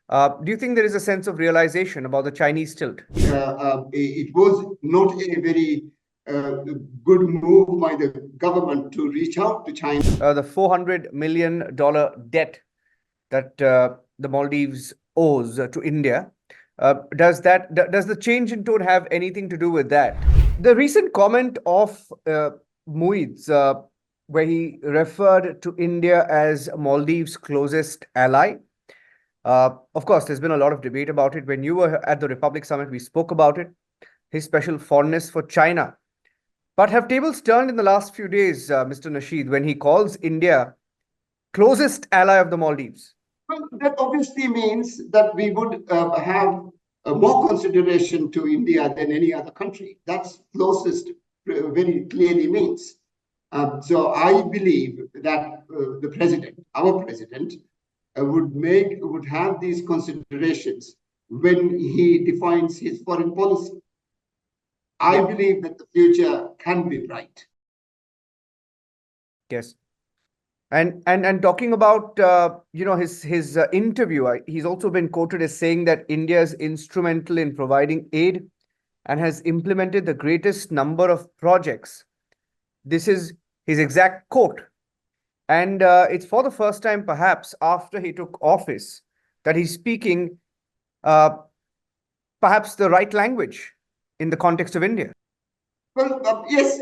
Do you think there is a sense of realization about the Chinese tilt? It was not a very good move by the government to reach out to China. The $400 million debt that the Maldives owes to India. Does the change in tone have anything to do with that? The recent comment of Muizzu, where he referred to India as Maldives' closest ally. Of course, there's been a lot of debate about it. When you were at the Republic Summit, we spoke about it, his special fondness for China. But have tables turned in the last few days, Mr. Nasheed, when he calls India closest ally of the Maldives? Well, that obviously means that we would have more consideration to India than any other country. That's closest very clearly means. So I believe that the president, our president, would have these considerations when he defines his foreign policy. I believe that the future can be bright. Yes. And talking about his interview, he's also been quoted as saying that India is instrumental in providing aid and has implemented the greatest number of projects. This is his exact quote. And it's for the first time, perhaps, after he took office, that he's speaking perhaps the right language in the context of India. Well, yes,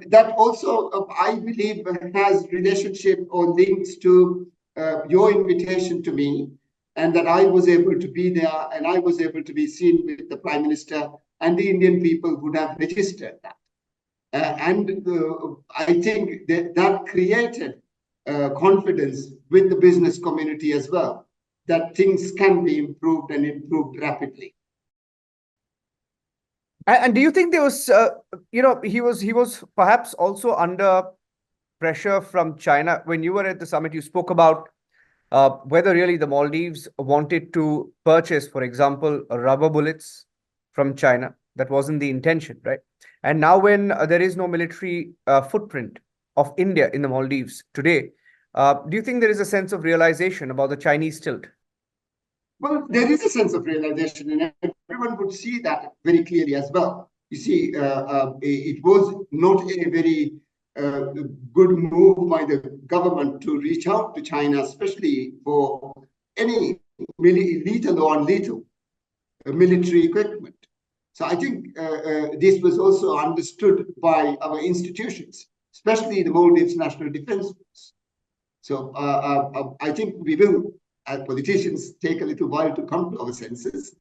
that also, I believe, has relationship or links to your invitation to me, and that I was able to be there and I was able to be seen with the Prime Minister, and the Indian people would have registered that. I think that created confidence with the business community as well, that things can be improved and improved rapidly. And do you think there was, he was perhaps also under pressure from China? When you were at the summit, you spoke about whether really the Maldives wanted to purchase, for example, rubber bullets from China. That wasn't the intention, right? And now when there is no military footprint of India in the Maldives today, do you think there is a sense of realization about the Chinese tilt? Well, there is a sense of realization, and everyone would see that very clearly as well. You see, it was not a very good move by the government to reach out to China, especially for any lethal or non-lethal military equipment. So I think this was also understood by our institutions, especially the Maldives National Defense Force. So I think we will, as politicians, take a little while to come to our senses,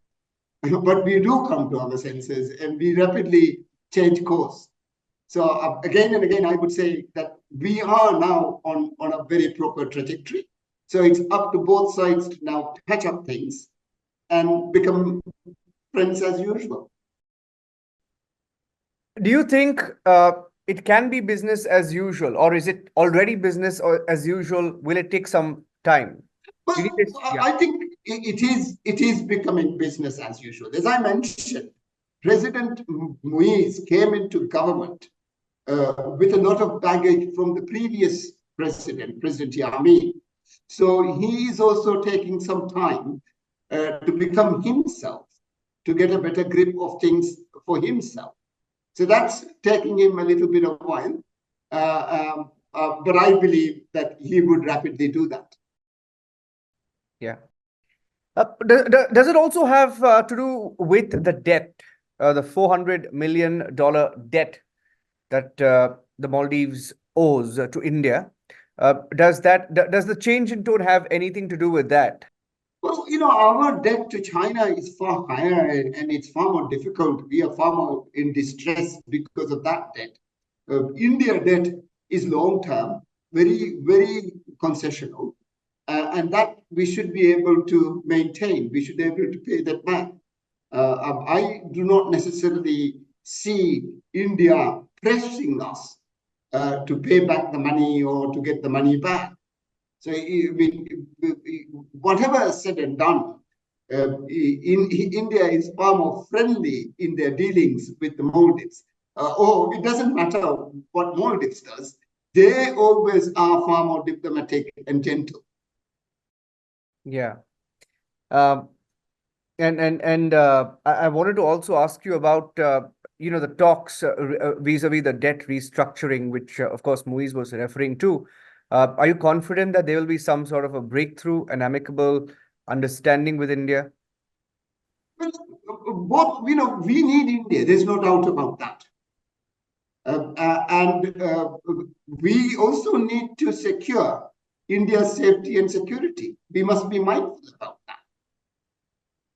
but we do come to our senses and we rapidly change course. So again and again, I would say that we are now on a very proper trajectory. So it's up to both sides to now patch up things and become friends as usual. Do you think it can be business as usual, or is it already business as usual? Will it take some time? Well, I think it is becoming business as usual. As I mentioned, President Muizzu came into government with a lot of baggage from the previous president, President Yami. So he is also taking some time to become himself, to get a better grip of things for himself. So that's taking him a little bit of a while. But I believe that he would rapidly do that. Yeah. Does it also have to do with the debt, the $400 million debt that the Maldives owes to India? Does the change in tone have anything to do with that? Well, our debt to China is far higher and it's far more difficult. We are far more in distress because of that debt. India debt is long-term, very, very concessional. And that we should be able to maintain. We should be able to pay that back. I do not necessarily see India pressing us to pay back the money or to get the money back. So whatever is said and done, India is far more friendly in their dealings with the Maldives. It doesn't matter what Maldives does. They always are far more diplomatic and gentle. Yeah. Um, I wanted to also ask you about the talks vis-a-vis the debt restructuring, which of course Muiz was referring to. Are you confident that there will be some sort of a breakthrough, an amicable understanding with India? Well, we need India. There's no doubt about that. And we also need to secure India's safety and security. We must be mindful about that.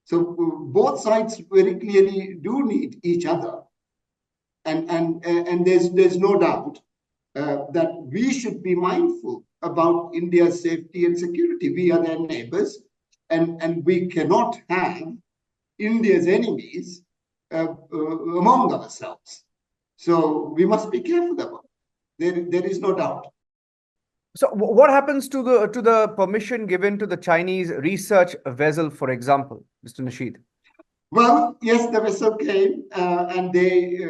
So both sides very clearly do need each other, and there's no doubt that we should be mindful about India's safety and security. We are their neighbors, and we cannot have India's enemies among ourselves. So we must be careful about it. There is no doubt. So what happens to the permission given to the Chinese research vessel, for example, Mr. Nasheed? Well, yes, the vessel came and they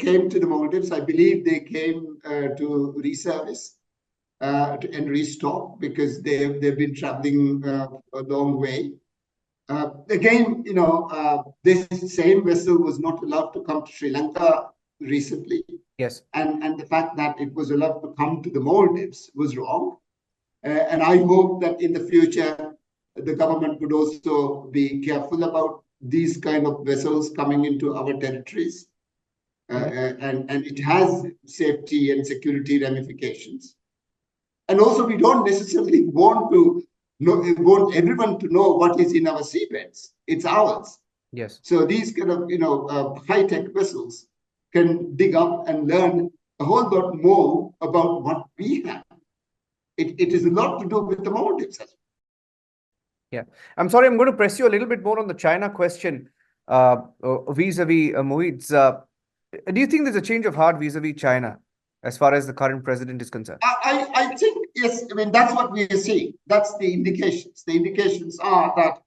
came to the Maldives. I believe they came to reservice and restock because they've been traveling a long way. Again, this same vessel was not allowed to come to Sri Lanka recently. Yes. And the fact that it was allowed to come to the Maldives was wrong. And I hope that in the future, the government could also be careful about these kind of vessels coming into our territories. And it has safety and security ramifications. And also, we don't necessarily want everyone to know what is in our seabeds. It's ours. Yes. So these kind of high-tech vessels can dig up and learn a whole lot more about what we have. It is a lot to do with the Maldives as well. Yeah, I'm sorry, I'm going to press you a little bit more on the China question vis-a-vis Muiz. Do you think there's a change of heart vis-a-vis China as far as the current president is concerned? I think, yes, I mean, that's what we are seeing. That's the indications. The indications are that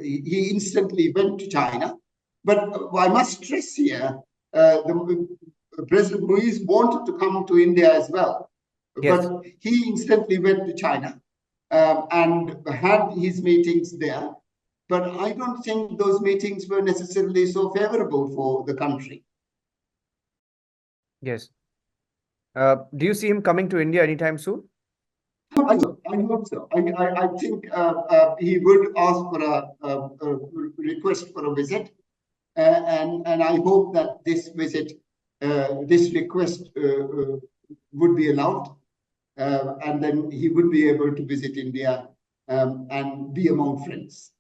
he instantly went to China. But I must stress here, President Muiz wanted to come to India as well. Yes. But he instantly went to China and had his meetings there. But I don't think those meetings were necessarily so favorable for the country. Yes. Do you see him coming to India anytime soon? I hope so. I think he would ask for a request for a visit, and I hope that this visit, this request would be allowed, and then he would be able to visit India and be among friends.